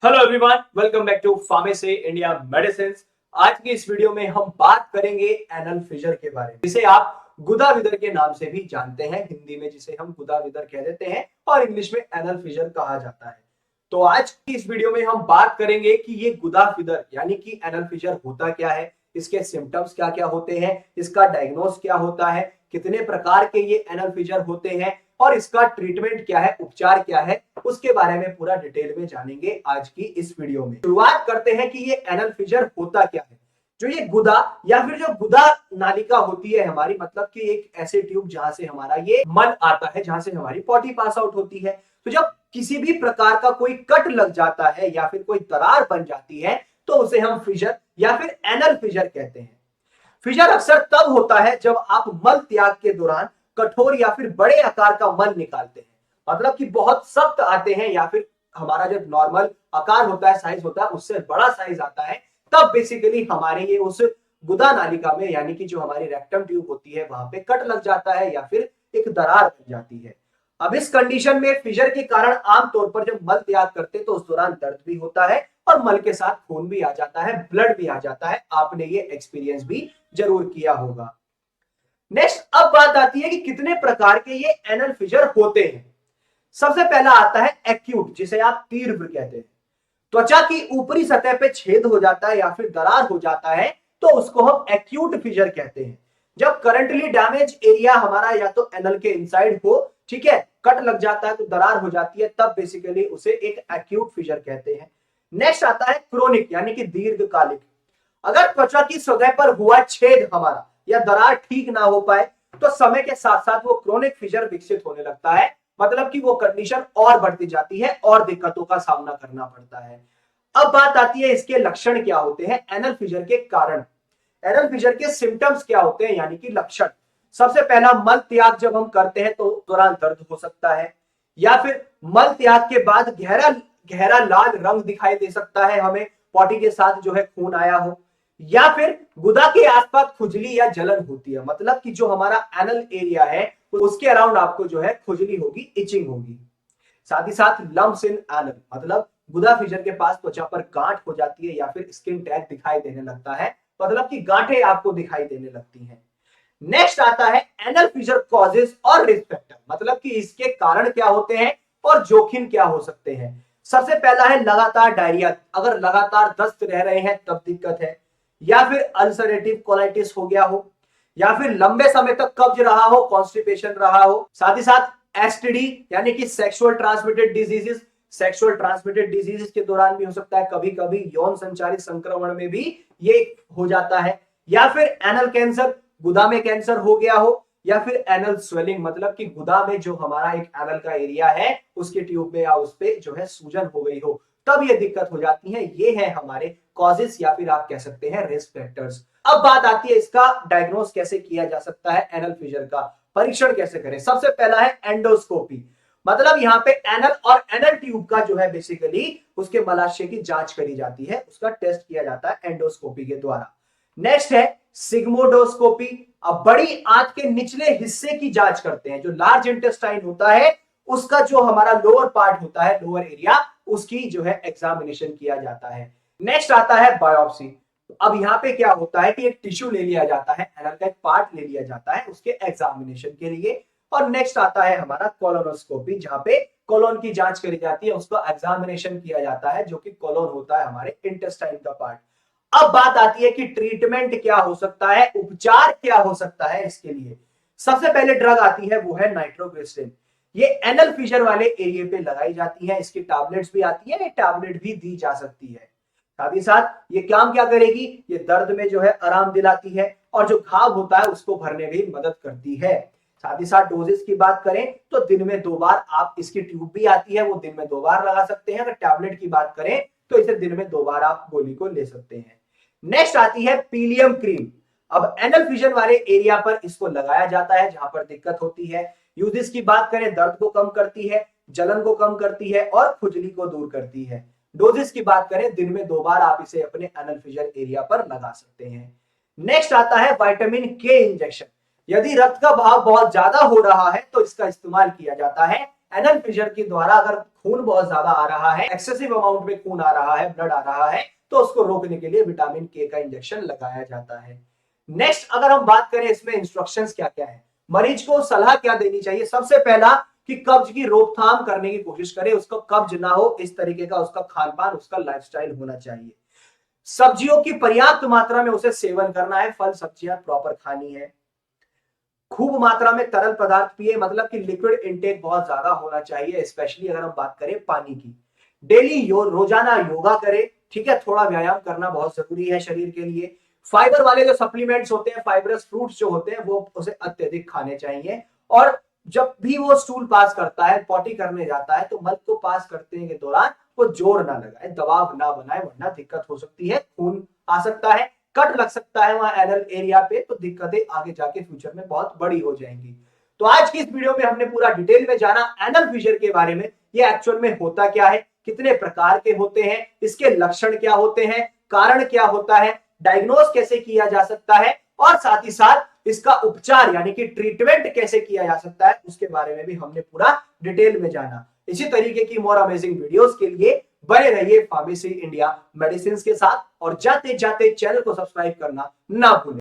Hello everyone, welcome back to pharmacy India medicine. आज की इस वीडियो में हम बात करेंगे एनल फिशर के बारे में, जिसे आप गुदा विदर के नाम से भी जानते हैं। हिंदी में जिसे हम गुदा विदर कह देते हैं और इंग्लिश में एनल फिशर कहा जाता है। तो आज की इस वीडियो में हम बात करेंगे कि ये गुदा फिदर यानी कि एनल फिशर होता क्या है, इसके सिम्टम्स क्या क्या होते हैं, इसका डायग्नोस क्या होता है, कितने प्रकार के ये एनल फिशर होते हैं और इसका ट्रीटमेंट क्या है, उपचार क्या है, उसके बारे में पूरा डिटेल में जानेंगे आज की इस वीडियो में। शुरुआत करते हैं कि ये एनल फिशर होता क्या है। जो ये गुदा या फिर जो गुदा नालिका होती है हमारी, मतलब कि एक ऐसे ट्यूब जहां से हमारा ये मल आता है, जहां से हमारी पॉटी पास आउट होती है। तो जब किसी भी प्रकार का कोई कट लग जाता है या फिर कोई दरार बन जाती है तो उसे हम फिशर या फिर एनल फिशर कहते हैं। फिशर अक्सर तब होता है जब आप मल त्याग के दौरान कठोर या फिर बड़े आकार का मल निकालते हैं, मतलब कि बहुत सख्त आते हैं या फिर हमारा जो नॉर्मल आकार होता है, साइज होता है, उससे बड़ा साइज आता है। तब बेसिकली हमारे ये उस गुदा नालिका में यानी कि जो हमारी रेक्टम ट्यूब होती है वहां पे कट लग जाता है या फिर एक दरार बन जाती है। अब इस कंडीशन में फिशर के कारण आमतौर पर जब मल त्याग करते तो उस दौरान दर्द भी होता है और मल के साथ खून भी आ जाता है, ब्लड भी आ जाता है। आपने ये एक्सपीरियंस भी जरूर किया होगा। नेक्स्ट अब बात आती है कि कितने प्रकार के ये एनल फिशर होते हैं। सबसे पहला आता है एक्यूट, जिसे आप तीव्र कहते हैं। त्वचा की ऊपरी सतह पे छेद हो जाता है या फिर दरार हो जाता है तो उसको हम एक्यूट फिशर कहते हैं। जब करंटली डैमेज एरिया हमारा या तो एनल के इनसाइड हो, ठीक है, कट लग जाता है तो दरार हो जाती है, तब बेसिकली उसे एक एक्यूट फिशर कहते हैं। नेक्स्ट आता है क्रोनिक यानी कि दीर्घकालिक। अगर त्वचा की सतह पर हुआ छेद हमारा या दरार ठीक ना हो पाए तो समय के साथ साथ वो क्रोनिक फिशर विकसित होने लगता है, मतलब कि वो कंडीशन और बढ़ती जाती है और दिक्कतों का सामना करना पड़ता है। अब बात आती है इसके लक्षण क्या होते हैं, एनल फिशर के कारण, एनल फिशर के सिम्टम्स क्या होते हैं यानी कि लक्षण। सबसे पहला, मल त्याग जब हम करते हैं तो दौरान दर्द हो सकता है, या फिर मल त्याग के बाद गहरा गहरा लाल रंग दिखाई दे सकता है हमें, पॉटी के साथ जो है खून आया हो, या फिर गुदा के आसपास खुजली या जलन होती है, मतलब कि जो हमारा एनल एरिया है उसके अराउंड आपको जो है खुजली होगी, इचिंग होगी। साथ ही साथ लम्प्स इन एनल, मतलब गुदा फिशर के पास त्वचा पर गांठ हो जाती है या फिर स्किन टैग दिखाई देने लगता है, मतलब कि गांठें आपको दिखाई देने लगती हैं। नेक्स्ट आता है एनल फिशर कॉजेस और रिस्क फैक्टर, मतलब कि इसके कारण क्या होते हैं और जोखिम क्या हो सकते हैं। सबसे पहला है लगातार डायरिया, अगर लगातार दस्त रह रहे हैं तब दिक्कत है, या फिर अल्सरेटिव कोलाइटिस हो गया हो, या फिर लंबे समय तक कब्ज रहा हो, कॉन्स्टिपेशन रहा हो। साथ ही साथ एसटीडी यानी कि sexual transmitted diseases, sexual transmitted diseases के दौरान भी हो सकता है, कभी कभी यौन संचारित संक्रमण में भी ये हो जाता है, या फिर एनल कैंसर, गुदा में कैंसर हो गया हो, या फिर एनल स्वेलिंग, मतलब कि गुदा में जो हमारा एक एनल का एरिया है उसके ट्यूब में या उस पे जो है सूजन हो गई हो, तब ये दिक्कत हो जाती है। ये है हमारे कॉजेस या फिर आप कह सकते हैं रिस्क फैक्टर्स। अब बात आती है इसका डायग्नोस कैसे किया जा सकता है, एनल फिशर का परीक्षण कैसे करें। सबसे पहला है एंडोस्कोपी, मतलब यहाँ पे एनल और एनल ट्यूब का जो है बेसिकली उसके मलाशय की जांच करी जाती है, उसका टेस्ट किया जाता है एंडोस्कोपी के द्वारा। नेक्स्ट है सिग्मोडोस्कोपी, अब बड़ी आंत के निचले हिस्से की जांच करते हैं, जो लार्ज इंटेस्टाइन होता है उसका जो हमारा लोअर पार्ट होता है, लोअर एरिया, उसकी जो है एग्जामिनेशन किया जाता है। नेक्स्ट आता है बायोप्सी। अब यहाँ पे क्या होता है कि एक टिश्यू ले लिया जाता है, एनल का एक पार्ट ले लिया जाता है उसके एग्जामिनेशन के लिए। और नेक्स्ट आता है हमारा कोलोनोस्कोपी, जहां पे कोलोन की जांच करी जाती है, उसको एग्जामिनेशन किया जाता है, जो कि कोलोन होता है हमारे इंटेस्टाइन का पार्ट। अब बात आती है कि ट्रीटमेंट क्या हो सकता है, उपचार क्या हो सकता है इसके लिए। सबसे पहले ड्रग आती है वो है नाइट्रोग्लिसरीन, ये एनल फिशर वाले एरिया पे लगाई जाती है, इसकी टैबलेट्स भी आती है, ये टैबलेट भी दी जा सकती है। साथ ही साथ ये काम क्या करेगी, ये दर्द में जो है आराम दिलाती है और जो घाव होता है उसको भरने में भी मदद करती है। साथ ही साथ डोजेस की बात करें तो दिन में 2 बार, आप इसकी ट्यूब भी आती है वो दिन में 2 बार लगा सकते हैं। अगर टैबलेट की बात करें तो इसे दिन में 2 बार आप गोली को ले सकते हैं। नेक्स्ट आती है पीलियम क्रीम, अब एनल फिशर वाले एरिया पर इसको लगाया जाता है जहां पर दिक्कत होती है। यूजेस की बात करें, दर्द को कम करती है, जलन को कम करती है और खुजली को दूर करती है। डोजेस की बात करें, दिन में 2 बार आप इसे अपने एनल फिशर एरिया पर लगा सकते हैं। नेक्स्ट आता है विटामिन के इंजेक्शन, यदि रक्त का बहाव बहुत ज्यादा हो रहा है तो इसका इस्तेमाल किया जाता है एनल फिशर के द्वारा अगर खून बहुत ज्यादा आ रहा है, एक्सेसिव अमाउंट में खून आ रहा है, ब्लड आ रहा है, तो उसको रोकने के लिए विटामिन के का इंजेक्शन लगाया जाता है। नेक्स्ट अगर हम बात करें इसमें इंस्ट्रक्शंस क्या क्या है, मरीज को सलाह क्या देनी चाहिए। सबसे पहला कि कब्ज की रोकथाम करने की कोशिश करे, उसको कब्ज ना हो इस तरीके का उसका खान पान, उसका लाइफस्टाइल होना चाहिए। सब्जियों की पर्याप्त मात्रा में उसे सेवन करना है, फल सब्जियां प्रॉपर खानी है। खूब मात्रा में तरल पदार्थ पिए, मतलब कि लिक्विड इनटेक बहुत ज्यादा होना चाहिए, स्पेशली अगर हम बात करें पानी की। डेली रोजाना योगा करे, ठीक है, थोड़ा व्यायाम करना बहुत जरूरी है शरीर के लिए। फाइबर वाले जो सप्लीमेंट्स होते हैं, फाइबरस फ्रूट्स जो होते हैं, वो उसे अत्यधिक खाने चाहिए। और जब भी वो स्टूल पास करता है, पॉटी करने जाता है, तो मल को पास करने के दौरान वो जोर ना लगाए, दबाव ना बनाए, वरना दिक्कत हो सकती है, खून आ सकता है, कट लग सकता है वहां एनल एरिया पे, तो दिक्कतें आगे जाके फ्यूचर में बहुत बड़ी हो जाएंगी। तो आज की इस वीडियो में हमने पूरा डिटेल में जाना एनल फिशर के बारे में, ये एक्चुअल में होता क्या है, कितने प्रकार के होते हैं, इसके लक्षण क्या होते हैं, कारण क्या होता है, डायग्नोज कैसे किया जा सकता है, और साथ ही साथ इसका उपचार यानी कि ट्रीटमेंट कैसे किया जा सकता है, उसके बारे में भी हमने पूरा डिटेल में जाना। इसी तरीके की मोर अमेजिंग वीडियोस के लिए बने रहिए फार्मेसी इंडिया मेडिसिन के साथ, और जाते जाते चैनल को सब्सक्राइब करना ना भूलें।